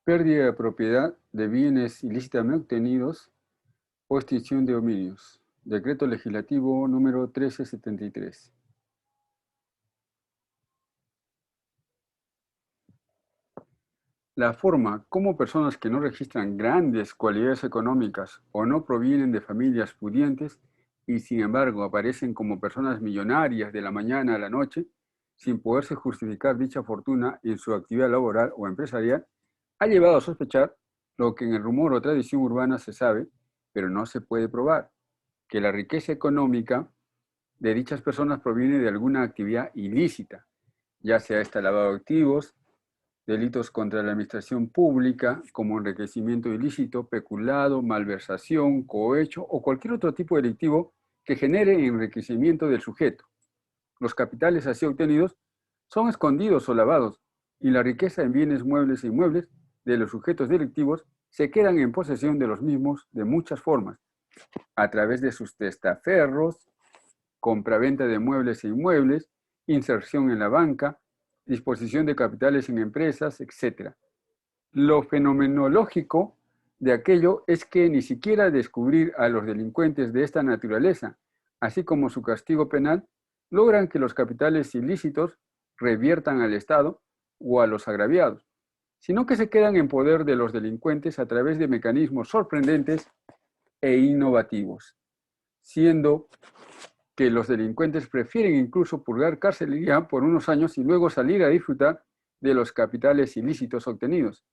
pérdida de propiedad de bienes ilícitamente obtenidos o extinción de dominios. Decreto legislativo número 1373. La forma como personas que no registran grandes cualidades económicas o no provienen de familias pudientes y sin embargo aparecen como personas millonarias de la mañana a la noche, sin poderse justificar dicha fortuna en su actividad laboral o empresarial, ha llevado a sospechar lo que en el rumor o tradición urbana se sabe, pero no se puede probar, que la riqueza económica de dichas personas proviene de alguna actividad ilícita, ya sea esta lavado de activos, delitos contra la administración pública, como enriquecimiento ilícito, peculado, malversación, cohecho o cualquier otro tipo delictivo que genere enriquecimiento del sujeto. Los capitales así obtenidos son escondidos o lavados, y la riqueza en bienes muebles e inmuebles de los sujetos delictivos se quedan en posesión de los mismos de muchas formas, a través de sus testaferros, compraventa de muebles e inmuebles, inserción en la banca, disposición de capitales en empresas, etc. Lo fenomenológico de aquello es que ni siquiera descubrir a los delincuentes de esta naturaleza, así como su castigo penal, logran que los capitales ilícitos reviertan al Estado o a los agraviados, sino que se quedan en poder de los delincuentes a través de mecanismos sorprendentes e innovativos, siendo que los delincuentes prefieren incluso purgar carcelería por unos años y luego salir a disfrutar de los capitales ilícitos obtenidos.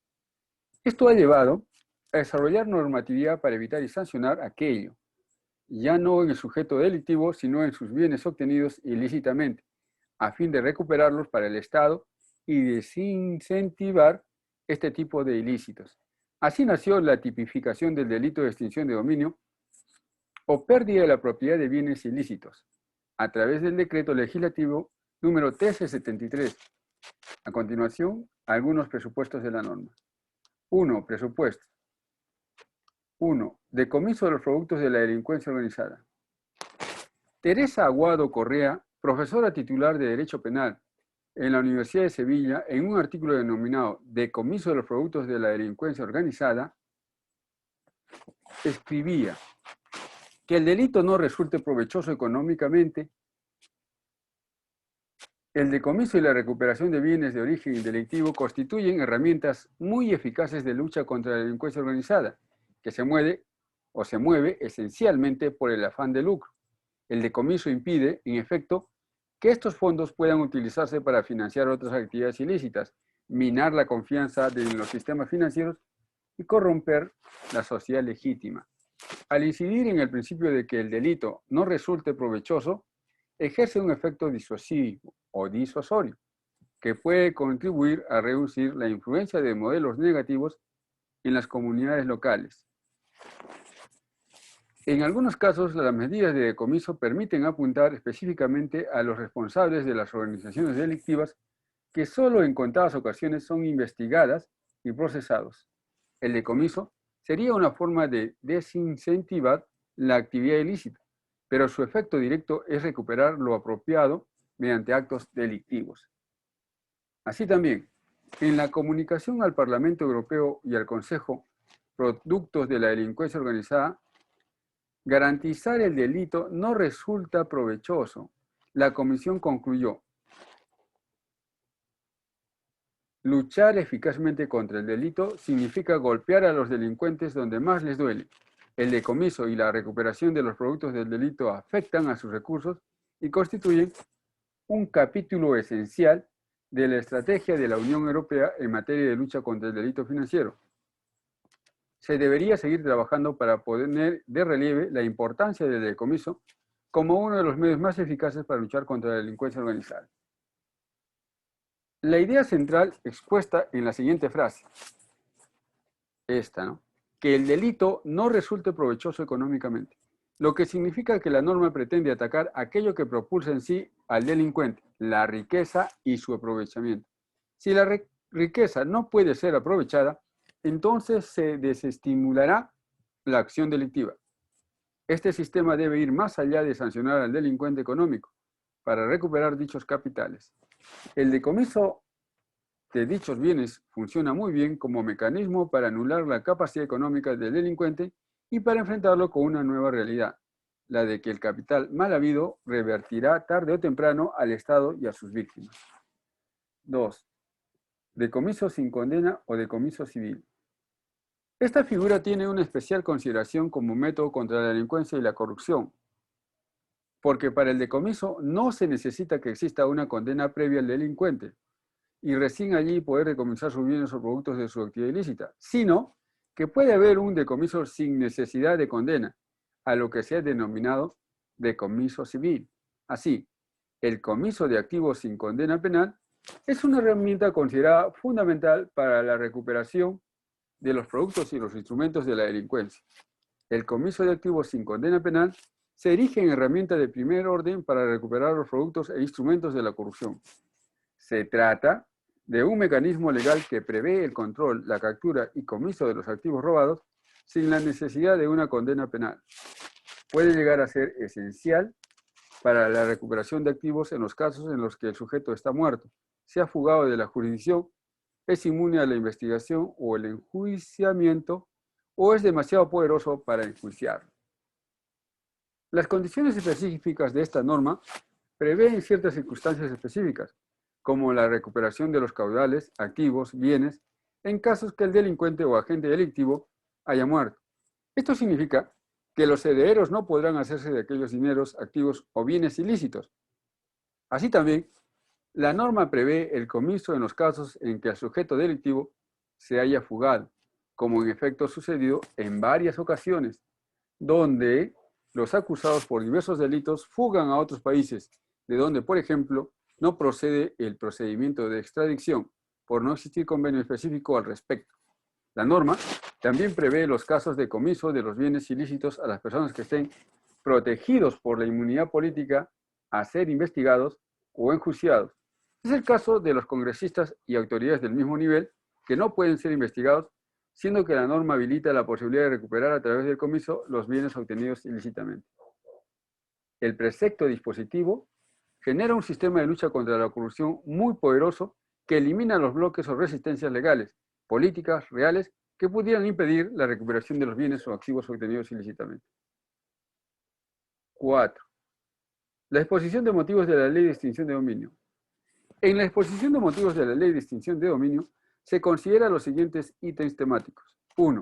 Esto ha llevado a desarrollar normatividad para evitar y sancionar aquello, ya no en el sujeto delictivo, sino en sus bienes obtenidos ilícitamente, a fin de recuperarlos para el Estado y desincentivar este tipo de ilícitos. Así nació la tipificación del delito de extinción de dominio o pérdida de la propiedad de bienes ilícitos, a través del decreto legislativo número 1373. A continuación, algunos presupuestos de la norma. 1. Presupuesto. 1. Decomiso de los productos de la delincuencia organizada. Teresa Aguado Correa, profesora titular de Derecho Penal en la Universidad de Sevilla, en un artículo denominado Decomiso de los productos de la delincuencia organizada, escribía que el delito no resulte provechoso económicamente. El decomiso y la recuperación de bienes de origen delictivo constituyen herramientas muy eficaces de lucha contra la delincuencia organizada, que se mueve esencialmente por el afán de lucro. El decomiso impide, en efecto, que estos fondos puedan utilizarse para financiar otras actividades ilícitas, minar la confianza en los sistemas financieros y corromper la sociedad legítima. Al incidir en el principio de que el delito no resulte provechoso, ejerce un efecto disuasivo o disuasorio, que puede contribuir a reducir la influencia de modelos negativos en las comunidades locales. En algunos casos, las medidas de decomiso permiten apuntar específicamente a los responsables de las organizaciones delictivas que solo en contadas ocasiones son investigadas y procesados. El decomiso sería una forma de desincentivar la actividad ilícita, pero su efecto directo es recuperar lo apropiado mediante actos delictivos. Así también, en la comunicación al Parlamento Europeo y al Consejo, productos de la delincuencia organizada, garantizar el delito no resulta provechoso. La Comisión concluyó: luchar eficazmente contra el delito significa golpear a los delincuentes donde más les duele. El decomiso y la recuperación de los productos del delito afectan a sus recursos y constituyen un capítulo esencial de la estrategia de la Unión Europea en materia de lucha contra el delito financiero. Se debería seguir trabajando para poner de relieve la importancia del decomiso como uno de los medios más eficaces para luchar contra la delincuencia organizada. La idea central expuesta en la siguiente frase, que el delito no resulte provechoso económicamente, lo que significa que la norma pretende atacar aquello que propulsa en sí al delincuente, la riqueza y su aprovechamiento. Si la riqueza no puede ser aprovechada, entonces se desestimulará la acción delictiva. Este sistema debe ir más allá de sancionar al delincuente económico para recuperar dichos capitales. El decomiso de dichos bienes funciona muy bien como mecanismo para anular la capacidad económica del delincuente y para enfrentarlo con una nueva realidad, la de que el capital mal habido revertirá tarde o temprano al Estado y a sus víctimas. 2. Decomiso sin condena o decomiso civil. Esta figura tiene una especial consideración como método contra la delincuencia y la corrupción, porque para el decomiso no se necesita que exista una condena previa al delincuente y recién allí poder decomisar sus bienes o productos de su actividad ilícita, sino que puede haber un decomiso sin necesidad de condena, a lo que se ha denominado decomiso civil. Así, el comiso de activos sin condena penal es una herramienta considerada fundamental para la recuperación de los productos y los instrumentos de la delincuencia. El comiso de activos sin condena penal se erige en herramienta de primer orden para recuperar los productos e instrumentos de la corrupción. Se trata de un mecanismo legal que prevé el control, la captura y comiso de los activos robados sin la necesidad de una condena penal. Puede llegar a ser esencial para la recuperación de activos en los casos en los que el sujeto está muerto, se ha fugado de la jurisdicción, es inmune a la investigación o el enjuiciamiento, o es demasiado poderoso para enjuiciarlo. Las condiciones específicas de esta norma prevén ciertas circunstancias específicas, como la recuperación de los caudales, activos, bienes, en casos que el delincuente o agente delictivo haya muerto. Esto significa que los herederos no podrán hacerse de aquellos dineros, activos o bienes ilícitos. Así también, la norma prevé el comiso en los casos en que el sujeto delictivo se haya fugado, como en efecto sucedido en varias ocasiones, donde los acusados por diversos delitos fugan a otros países, de donde, por ejemplo, no procede el procedimiento de extradición, por no existir convenio específico al respecto. La norma también prevé los casos de comiso de los bienes ilícitos a las personas que estén protegidos por la inmunidad política a ser investigados o enjuiciados. Es el caso de los congresistas y autoridades del mismo nivel que no pueden ser investigados, siendo que la norma habilita la posibilidad de recuperar a través del comiso los bienes obtenidos ilícitamente. El precepto dispositivo genera un sistema de lucha contra la corrupción muy poderoso que elimina los bloques o resistencias legales, políticas, reales, que pudieran impedir la recuperación de los bienes o activos obtenidos ilícitamente. 4. La exposición de motivos de la Ley de Extinción de Dominio. En la exposición de motivos de la Ley de Extinción de Dominio se consideran los siguientes ítems temáticos. 1.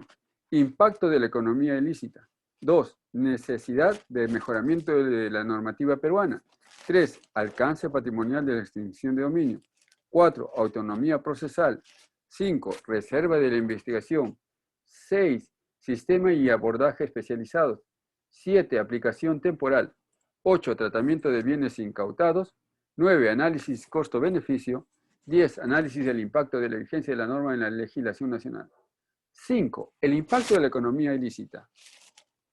Impacto de la economía ilícita. 2. Necesidad de mejoramiento de la normativa peruana. 3. Alcance patrimonial de la extinción de dominio. 4. Autonomía procesal. 5. Reserva de la investigación. 6. Sistema y abordaje especializados. 7. Aplicación temporal. 8. Tratamiento de bienes incautados. 9. Análisis costo-beneficio. 10. Análisis del impacto de la vigencia de la norma en la legislación nacional. 5. El impacto de la economía ilícita.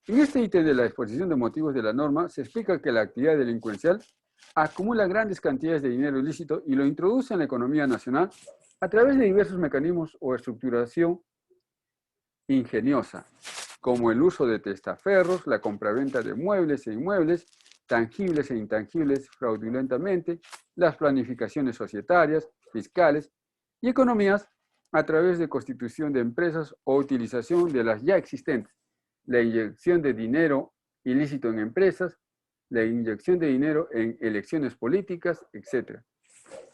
En este ítem de la exposición de motivos de la norma se explica que la actividad delincuencial acumula grandes cantidades de dinero ilícito y lo introduce en la economía nacional a través de diversos mecanismos o estructuración ingeniosa, como el uso de testaferros, la compraventa de muebles e inmuebles, tangibles e intangibles fraudulentamente, las planificaciones societarias, fiscales y economías a través de constitución de empresas o utilización de las ya existentes, la inyección de dinero ilícito en empresas, la inyección de dinero en elecciones políticas, etc.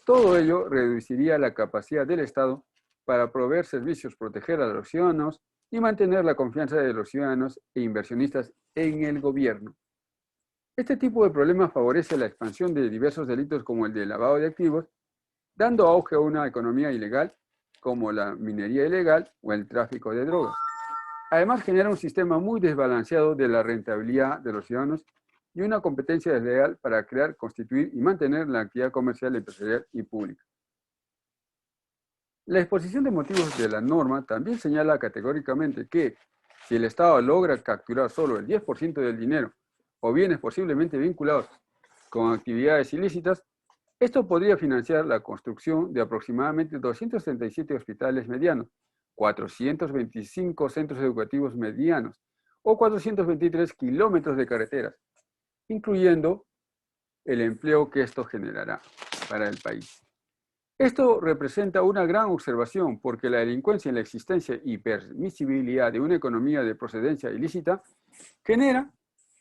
Todo ello reduciría la capacidad del Estado para proveer servicios, proteger a los ciudadanos y mantener la confianza de los ciudadanos e inversionistas en el gobierno. Este tipo de problemas favorece la expansión de diversos delitos como el de lavado de activos, dando auge a una economía ilegal como la minería ilegal o el tráfico de drogas. Además, genera un sistema muy desbalanceado de la rentabilidad de los ciudadanos y una competencia desleal para crear, constituir y mantener la actividad comercial, empresarial y pública. La exposición de motivos de la norma también señala categóricamente que si el Estado logra capturar solo el 10% del dinero o bienes posiblemente vinculados con actividades ilícitas, esto podría financiar la construcción de aproximadamente 237 hospitales medianos, 425 centros educativos medianos o 423 kilómetros de carreteras, incluyendo el empleo que esto generará para el país. Esto representa una gran observación porque la delincuencia en la existencia y permisibilidad de una economía de procedencia ilícita genera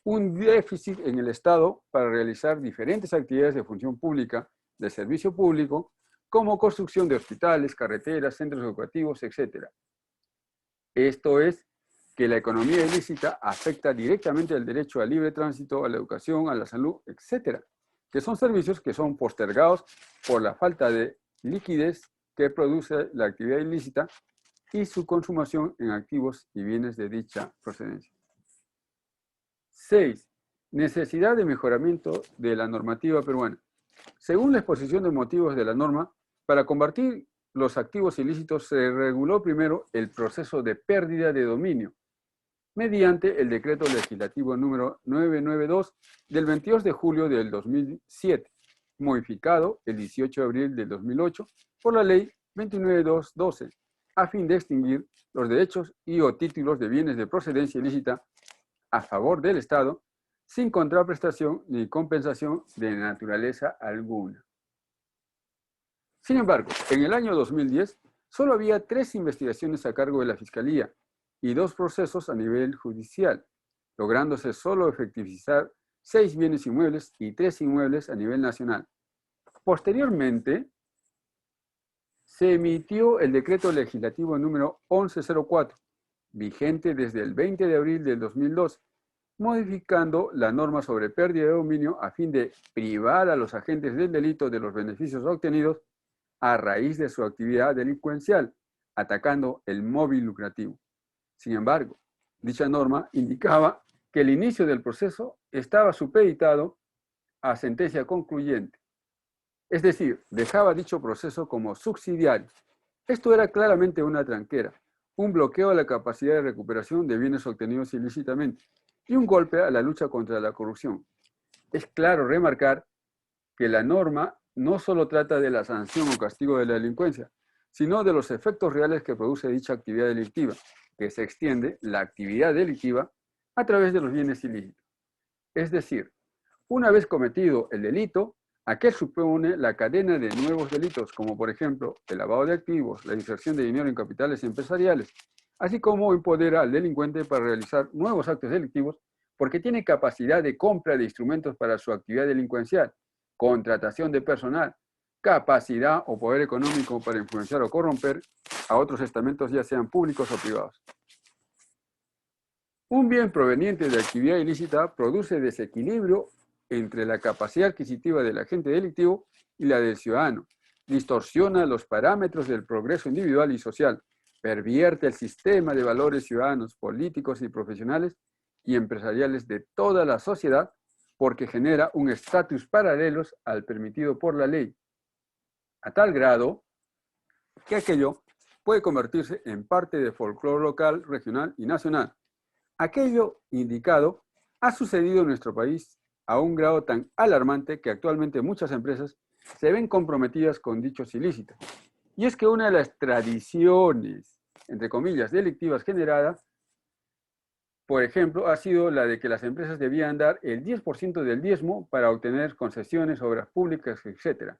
un déficit en el Estado para realizar diferentes actividades de función pública, de servicio público, como construcción de hospitales, carreteras, centros educativos, etc. Esto es que la economía ilícita afecta directamente al derecho al libre tránsito, a la educación, a la salud, etc., que son servicios que son postergados por la falta de liquidez que produce la actividad ilícita y su consumación en activos y bienes de dicha procedencia. 6. Necesidad de mejoramiento de la normativa peruana. Según la exposición de motivos de la norma, para combatir los activos ilícitos se reguló primero el proceso de pérdida de dominio mediante el decreto legislativo número 992 del 22 de julio del 2007, modificado el 18 de abril del 2008 por la ley 29212, a fin de extinguir los derechos y o títulos de bienes de procedencia ilícita a favor del Estado sin contraprestación ni compensación de naturaleza alguna. Sin embargo, en el año 2010 solo había 3 investigaciones a cargo de la Fiscalía y 2 procesos a nivel judicial, lográndose solo efectivizar 6 bienes inmuebles y 3 inmuebles a nivel nacional. Posteriormente, se emitió el decreto legislativo número 1104, vigente desde el 20 de abril del 2002, modificando la norma sobre pérdida de dominio a fin de privar a los agentes del delito de los beneficios obtenidos a raíz de su actividad delincuencial, atacando el móvil lucrativo. Sin embargo, dicha norma indicaba que el inicio del proceso estaba supeditado a sentencia concluyente, es decir, dejaba dicho proceso como subsidiario. Esto era claramente una tranquera, un bloqueo a la capacidad de recuperación de bienes obtenidos ilícitamente y un golpe a la lucha contra la corrupción. Es claro remarcar que la norma no solo trata de la sanción o castigo de la delincuencia, sino de los efectos reales que produce dicha actividad delictiva, que se extiende la actividad delictiva a través de los bienes ilícitos. Es decir, una vez cometido el delito, aquel supone la cadena de nuevos delitos, como por ejemplo el lavado de activos, la inserción de dinero en capitales empresariales, así como empodera al delincuente para realizar nuevos actos delictivos porque tiene capacidad de compra de instrumentos para su actividad delincuencial, contratación de personal, capacidad o poder económico para influenciar o corromper a otros estamentos, ya sean públicos o privados. Un bien proveniente de actividad ilícita produce desequilibrio entre la capacidad adquisitiva del agente delictivo y la del ciudadano, distorsiona los parámetros del progreso individual y social, pervierte el sistema de valores ciudadanos, políticos y profesionales y empresariales de toda la sociedad porque genera un estatus paralelo al permitido por la ley, a tal grado que aquello puede convertirse en parte de folclore local, regional y nacional. Aquello indicado ha sucedido en nuestro país a un grado tan alarmante que actualmente muchas empresas se ven comprometidas con dichos ilícitos. Y es que una de las tradiciones, entre comillas, delictivas generadas, por ejemplo, ha sido la de que las empresas debían dar el 10% del diezmo para obtener concesiones, obras públicas, etc.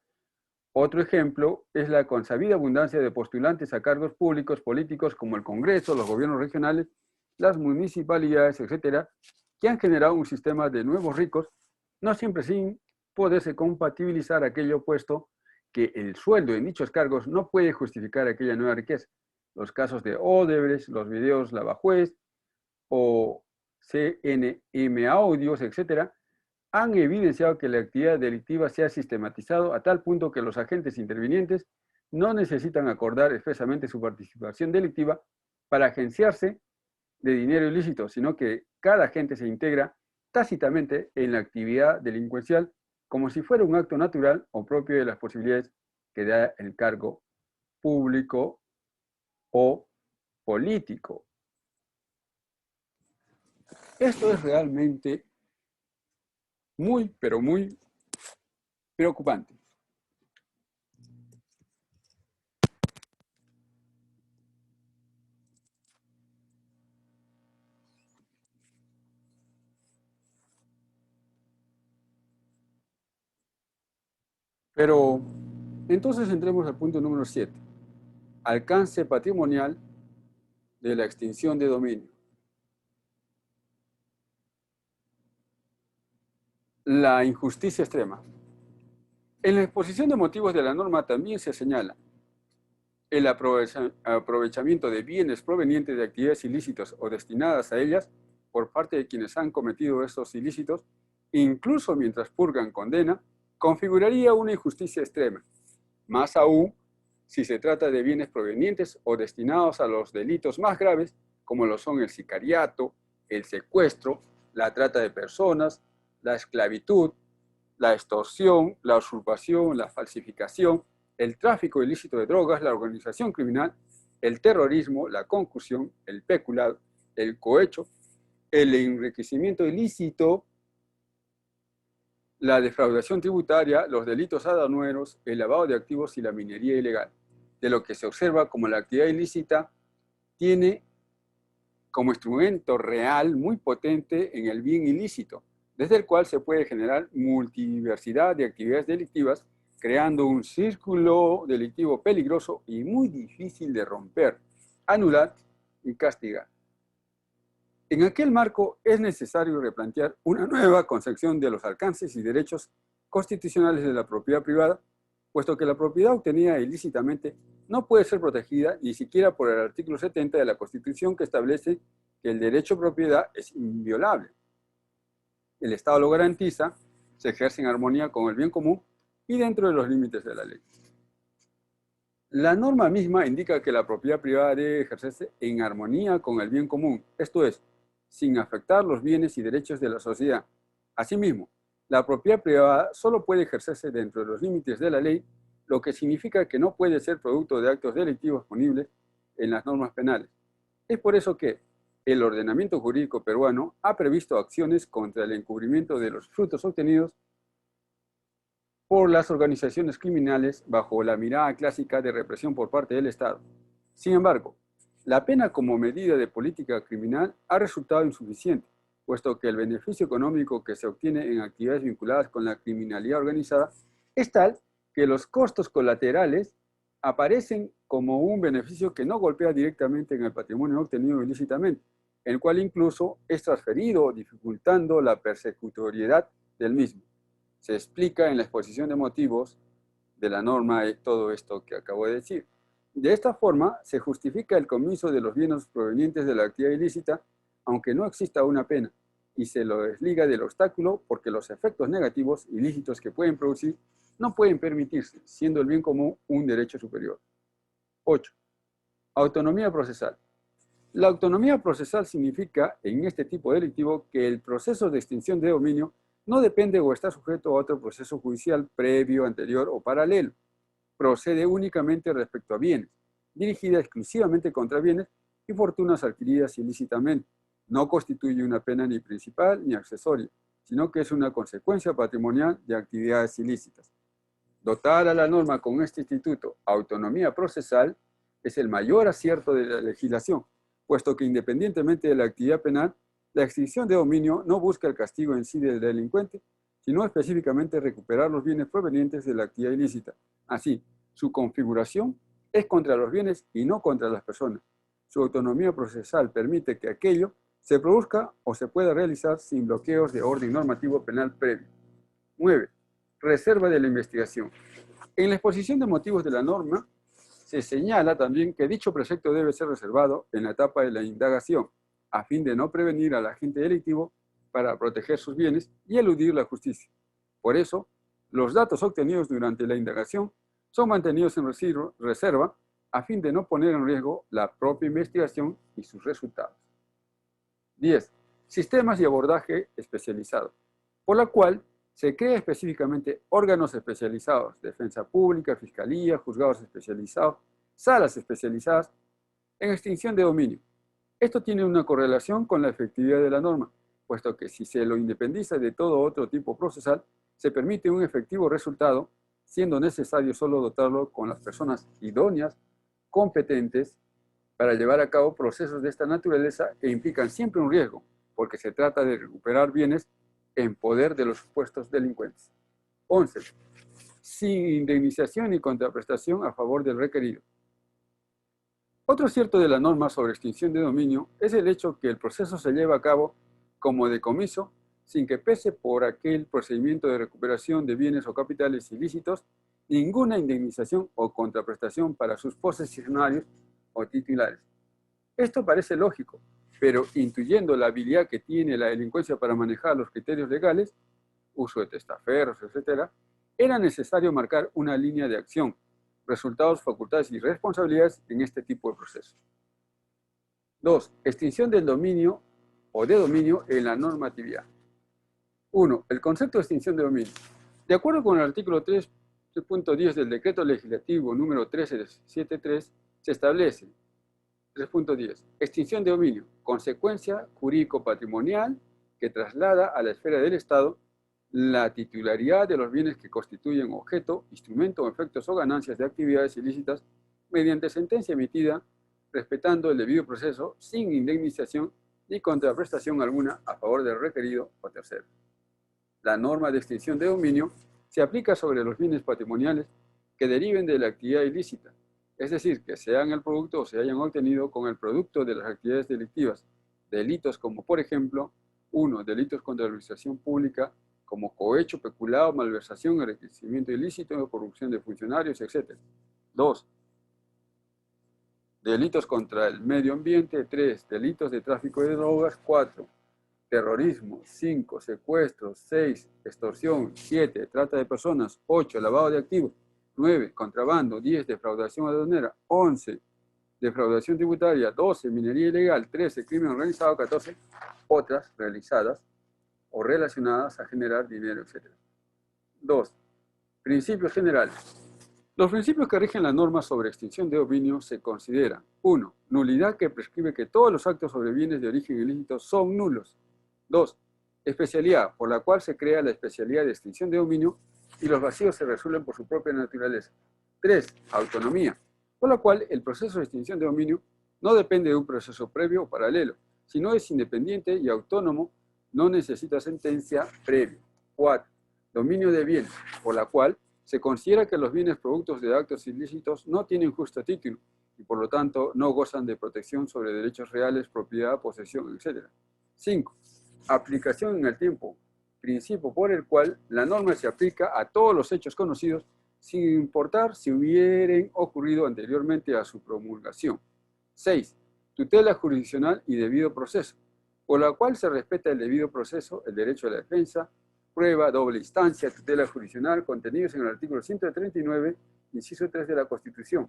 Otro ejemplo es la consabida abundancia de postulantes a cargos públicos políticos como el Congreso, los gobiernos regionales, las municipalidades, etcétera, que han generado un sistema de nuevos ricos, no siempre sin poderse compatibilizar aquello puesto que el sueldo en dichos cargos no puede justificar aquella nueva riqueza. Los casos de Odebrecht, los videos Lavajuez o CNM Audios, etcétera, han evidenciado que la actividad delictiva se ha sistematizado a tal punto que los agentes intervinientes no necesitan acordar expresamente su participación delictiva para agenciarse de dinero ilícito, sino que cada agente se integra tácitamente en la actividad delincuencial como si fuera un acto natural o propio de las posibilidades que da el cargo público o político. Esto es realmente muy, pero muy preocupante. Pero Entonces entremos al punto número 7. Alcance patrimonial de la extinción de dominio. La injusticia extrema. En la exposición de motivos de la norma también se señala el aprovechamiento de bienes provenientes de actividades ilícitas o destinadas a ellas por parte de quienes han cometido estos ilícitos, incluso mientras purgan condena, configuraría una injusticia extrema. Más aún, si se trata de bienes provenientes o destinados a los delitos más graves, como lo son el sicariato, el secuestro, la trata de personas, la esclavitud, la extorsión, la usurpación, la falsificación, el tráfico ilícito de drogas, la organización criminal, el terrorismo, la concusión, el peculado, el cohecho, el enriquecimiento ilícito, la defraudación tributaria, los delitos aduaneros, el lavado de activos y la minería ilegal. De lo que se observa como la actividad ilícita tiene como instrumento real muy potente en el bien ilícito, desde el cual se puede generar multidiversidad de actividades delictivas, creando un círculo delictivo peligroso y muy difícil de romper, anular y castigar. En aquel marco es necesario replantear una nueva concepción de los alcances y derechos constitucionales de la propiedad privada, puesto que la propiedad obtenida ilícitamente no puede ser protegida ni siquiera por el artículo 70 de la Constitución, que establece que el derecho a propiedad es inviolable. El Estado lo garantiza, se ejerce en armonía con el bien común y dentro de los límites de la ley. La norma misma indica que la propiedad privada debe ejercerse en armonía con el bien común, esto es, sin afectar los bienes y derechos de la sociedad. Asimismo, la propiedad privada solo puede ejercerse dentro de los límites de la ley, lo que significa que no puede ser producto de actos delictivos punibles en las normas penales. Es por eso que el ordenamiento jurídico peruano ha previsto acciones contra el encubrimiento de los frutos obtenidos por las organizaciones criminales bajo la mirada clásica de represión por parte del Estado. Sin embargo, la pena como medida de política criminal ha resultado insuficiente, puesto que el beneficio económico que se obtiene en actividades vinculadas con la criminalidad organizada es tal que los costos colaterales aparecen como un beneficio que no golpea directamente en el patrimonio obtenido ilícitamente, el cual incluso es transferido, dificultando la persecutoriedad del mismo. Se explica en la exposición de motivos de la norma todo esto que acabo de decir. De esta forma, se justifica el comiso de los bienes provenientes de la actividad ilícita, aunque no exista una pena, y se lo desliga del obstáculo porque los efectos negativos ilícitos que pueden producir no pueden permitirse, siendo el bien común un derecho superior. 8. Autonomía procesal. La autonomía procesal significa, en este tipo delictivo, que el proceso de extinción de dominio no depende o está sujeto a otro proceso judicial previo, anterior o paralelo. Procede únicamente respecto a bienes, dirigida exclusivamente contra bienes y fortunas adquiridas ilícitamente. No constituye una pena ni principal ni accesoria, sino que es una consecuencia patrimonial de actividades ilícitas. Dotar a la norma con este instituto, autonomía procesal, es el mayor acierto de la legislación, puesto que independientemente de la actividad penal, la extinción de dominio no busca el castigo en sí del delincuente, sino específicamente recuperar los bienes provenientes de la actividad ilícita. Así, su configuración es contra los bienes y no contra las personas. Su autonomía procesal permite que aquello se produzca o se pueda realizar sin bloqueos de orden normativo penal previo. 9. Reserva de la investigación. En la exposición de motivos de la norma, se señala también que dicho precepto debe ser reservado en la etapa de la indagación, a fin de no prevenir al agente delictivo para proteger sus bienes y eludir la justicia. Por eso, los datos obtenidos durante la indagación son mantenidos en reserva a fin de no poner en riesgo la propia investigación y sus resultados. 10. Sistemas y abordaje especializado, por la cual se crea específicamente órganos especializados, defensa pública, fiscalía, juzgados especializados, salas especializadas en extinción de dominio. Esto tiene una correlación con la efectividad de la norma, puesto que si se lo independiza de todo otro tipo procesal, se permite un efectivo resultado, siendo necesario solo dotarlo con las personas idóneas, competentes, para llevar a cabo procesos de esta naturaleza que implican siempre un riesgo, porque se trata de recuperar bienes en poder de los supuestos delincuentes. 11. sin indemnización ni contraprestación a favor del requerido. Otro cierto de la norma sobre extinción de dominio es el hecho que el proceso se lleva a cabo como decomiso sin que pese por aquel procedimiento de recuperación de bienes o capitales ilícitos ninguna indemnización o contraprestación para sus posesionarios o titulares. Esto parece lógico, pero intuyendo la habilidad que tiene la delincuencia para manejar los criterios legales, uso de testaferros, etc., era necesario marcar una línea de acción, resultados, facultades y responsabilidades en este tipo de procesos. 2. Extinción del dominio o de dominio en la normatividad. 1. El concepto de extinción de dominio. De acuerdo con el artículo 3.10 del Decreto Legislativo número 1373, se establece 3.10. Extinción de dominio, consecuencia jurídico-patrimonial que traslada a la esfera del Estado la titularidad de los bienes que constituyen objeto, instrumento, efectos o ganancias de actividades ilícitas mediante sentencia emitida, respetando el debido proceso, sin indemnización ni contraprestación alguna a favor del requerido o tercero. La norma de extinción de dominio se aplica sobre los bienes patrimoniales que deriven de la actividad ilícita, es decir, que sean el producto o se hayan obtenido con el producto de las actividades delictivas, delitos como, por ejemplo, 1. Delitos contra la administración pública, como cohecho, peculado, malversación, enriquecimiento ilícito, corrupción de funcionarios, etc. 2. Delitos contra el medio ambiente. 3. Delitos de tráfico de drogas. 4. Terrorismo. 5. Secuestros. 6. Extorsión. 7. Trata de personas. 8. Lavado de activos. 9. Contrabando. 10. Defraudación aduanera. 11. Defraudación tributaria. 12. Minería ilegal. 13. Crimen organizado. 14. Otras realizadas o relacionadas a generar dinero, etc. 2. Principios generales. Los principios que rigen la norma sobre extinción de dominio se consideran: 1. Nulidad, que prescribe que todos los actos sobre bienes de origen ilícito son nulos. 2. Especialidad, por la cual se crea la especialidad de extinción de dominio y los vacíos se resuelven por su propia naturaleza. 3. Autonomía, por la cual el proceso de extinción de dominio no depende de un proceso previo o paralelo, sino es independiente y autónomo, no necesita sentencia previa. 4. Dominio de bienes, por la cual se considera que los bienes productos de actos ilícitos no tienen justo título y por lo tanto no gozan de protección sobre derechos reales, propiedad, posesión, etc. 5. Aplicación en el tiempo, principio por el cual la norma se aplica a todos los hechos conocidos sin importar si hubieran ocurrido anteriormente a su promulgación. 6. Tutela jurisdiccional y debido proceso, por la cual se respeta el debido proceso, el derecho a la defensa, prueba, doble instancia, tutela jurisdiccional, contenidos en el artículo 139, inciso 3 de la Constitución.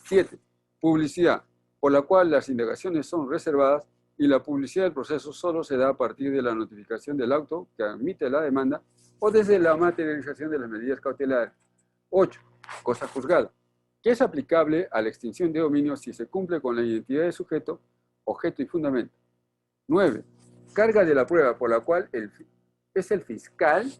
7. Publicidad, por la cual las indagaciones son reservadas y la publicidad del proceso solo se da a partir de la notificación del auto que admite la demanda o desde la materialización de las medidas cautelares. 8. Cosa juzgada, que es aplicable a la extinción de dominio si se cumple con la identidad de sujeto, objeto y fundamento. 9. Carga de la prueba, por la cual es el fiscal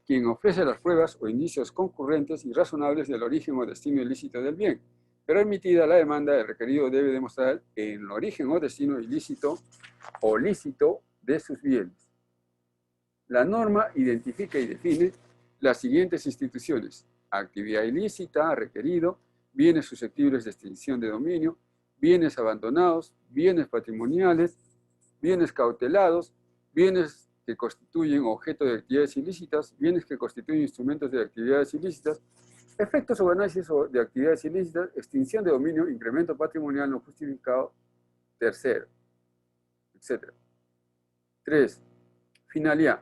quien ofrece las pruebas o indicios concurrentes y razonables del origen o destino ilícito del bien, pero admitida la demanda, el requerido debe demostrar el origen o destino ilícito o lícito de sus bienes. La norma identifica y define las siguientes instituciones: actividad ilícita, requerido, bienes susceptibles de extinción de dominio, bienes abandonados, bienes patrimoniales, bienes cautelados, bienes que constituyen objeto de actividades ilícitas, bienes que constituyen instrumentos de actividades ilícitas, efectos o ganancias de actividades ilícitas, extinción de dominio, incremento patrimonial no justificado, tercero, etc. 3. Finalidad.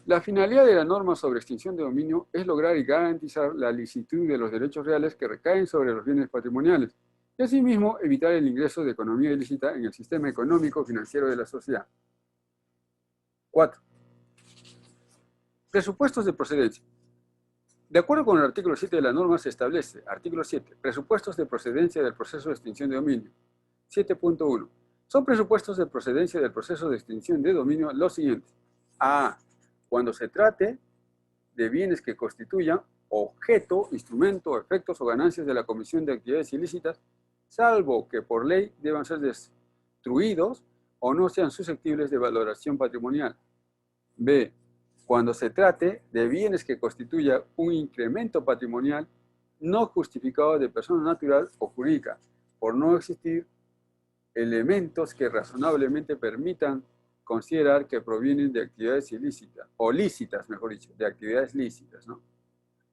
La finalidad de la norma sobre extinción de dominio es lograr y garantizar la licitud de los derechos reales que recaen sobre los bienes patrimoniales y asimismo evitar el ingreso de economía ilícita en el sistema económico financiero de la sociedad. 4. Presupuestos de procedencia. De acuerdo con el artículo 7 de la norma se establece, artículo 7, presupuestos de procedencia del proceso de extinción de dominio. 7.1. Son presupuestos de procedencia del proceso de extinción de dominio los siguientes. A. Cuando se trate de bienes que constituyan objeto, instrumento, efectos o ganancias de la comisión de actividades ilícitas, salvo que por ley deban ser destruidos o no sean susceptibles de valoración patrimonial. B. cuando se trate de bienes que constituyan un incremento patrimonial no justificado de persona natural o jurídica, por no existir elementos que razonablemente permitan considerar que provienen de actividades ilícitas, o lícitas, mejor dicho, de actividades lícitas, ¿no?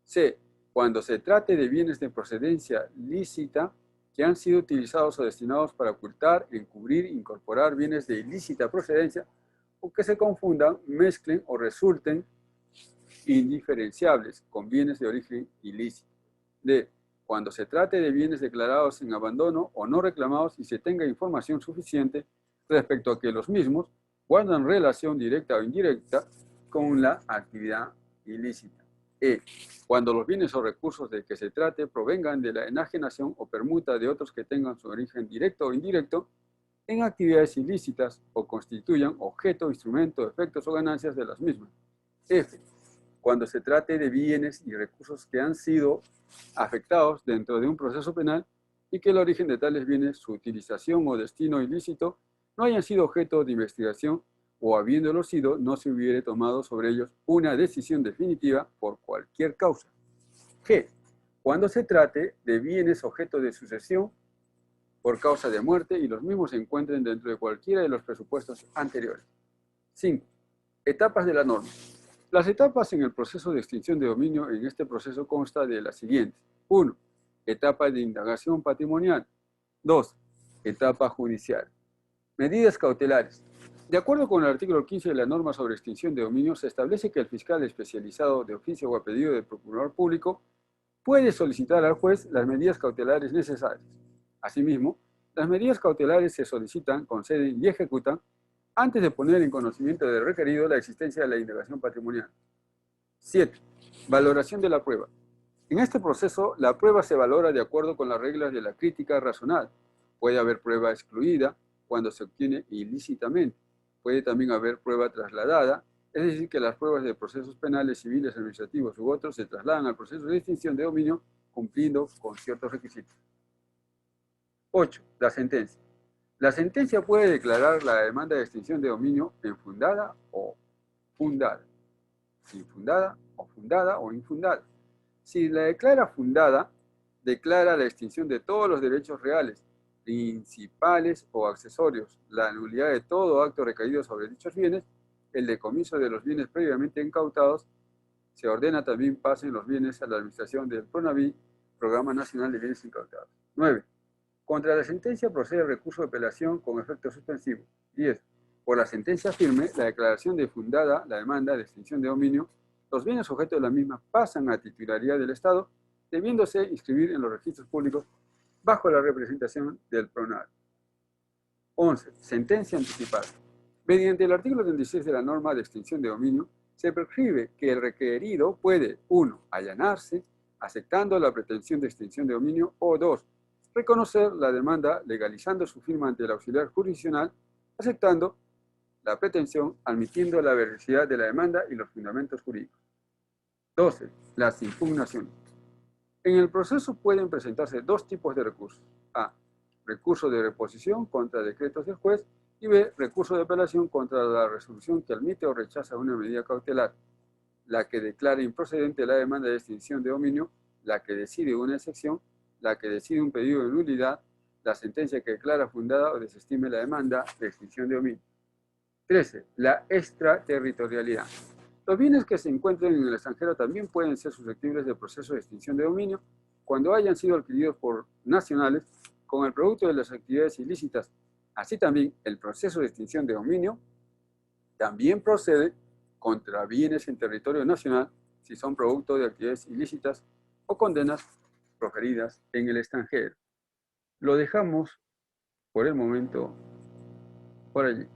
C. Cuando se trate de bienes de procedencia lícita que han sido utilizados o destinados para ocultar, encubrir, incorporar bienes de ilícita procedencia o que se confundan, mezclen o resulten indiferenciables con bienes de origen ilícito. D. Cuando se trate de bienes declarados en abandono o no reclamados y se tenga información suficiente respecto a que los mismos guardan relación directa o indirecta con la actividad ilícita. E. Cuando los bienes o recursos de que se trate provengan de la enajenación o permuta de otros que tengan su origen directo o indirecto en actividades ilícitas o constituyan objeto, instrumento, efectos o ganancias de las mismas. F. Cuando se trate de bienes y recursos que han sido afectados dentro de un proceso penal y que el origen de tales bienes, su utilización o destino ilícito no hayan sido objeto de investigación o habiéndolo sido, no se hubiere tomado sobre ellos una decisión definitiva por cualquier causa. G. Cuando se trate de bienes objeto de sucesión por causa de muerte y los mismos se encuentren dentro de cualquiera de los presupuestos anteriores. 5. Etapas de la norma. Las etapas en el proceso de extinción de dominio en este proceso consta de las siguientes. 1. Etapa de indagación patrimonial. 2. Etapa judicial. Medidas cautelares. De acuerdo con el artículo 15 de la norma sobre extinción de dominio, se establece que el fiscal especializado de oficio o a pedido del procurador público puede solicitar al juez las medidas cautelares necesarias. Asimismo, las medidas cautelares se solicitan, conceden y ejecutan antes de poner en conocimiento del requerido la existencia de la indagación patrimonial. 7. Valoración de la prueba. En este proceso, la prueba se valora de acuerdo con las reglas de la crítica razonada. Puede haber prueba excluida cuando se obtiene ilícitamente. Puede también haber prueba trasladada, es decir, que las pruebas de procesos penales, civiles, administrativos u otros se trasladan al proceso de extinción de dominio cumpliendo con ciertos requisitos. 8. La sentencia. La sentencia puede declarar la demanda de extinción de dominio infundada o fundada. Infundada o infundada. Si la declara fundada, declara la extinción de todos los derechos reales, principales o accesorios, la nulidad de todo acto recaído sobre dichos bienes, el decomiso de los bienes previamente incautados, se ordena también pasen los bienes a la administración del PRONAVI, Programa Nacional de Bienes Incautados. 9. Contra la sentencia procede el recurso de apelación con efecto suspensivo. 10. Por la sentencia firme, la declaración de fundada la demanda de extinción de dominio, los bienes objeto de la misma pasan a titularidad del Estado, debiéndose inscribir en los registros públicos bajo la representación del PRONAVI. 11. Sentencia anticipada. Mediante el artículo 36 de la norma de extinción de dominio, se prescribe que el requerido puede, 1. Allanarse, aceptando la pretensión de extinción de dominio, o 2. Reconocer la demanda legalizando su firma ante el auxiliar jurisdiccional, aceptando la pretensión, admitiendo la veracidad de la demanda y los fundamentos jurídicos. 12. Las impugnaciones. En el proceso pueden presentarse dos tipos de recursos. A. Recurso de reposición contra decretos del juez y B. Recurso de apelación contra la resolución que admite o rechaza una medida cautelar, la que declara improcedente la demanda de extinción de dominio, la que decide una excepción, la que decide un pedido de nulidad, la sentencia que declara fundada o desestime la demanda de extinción de dominio. 13. La extraterritorialidad. Los bienes que se encuentren en el extranjero también pueden ser susceptibles del proceso de extinción de dominio cuando hayan sido adquiridos por nacionales con el producto de las actividades ilícitas. Así también, el proceso de extinción de dominio también procede contra bienes en territorio nacional si son producto de actividades ilícitas o condenas proferidas en el extranjero. Lo dejamos por el momento por allí.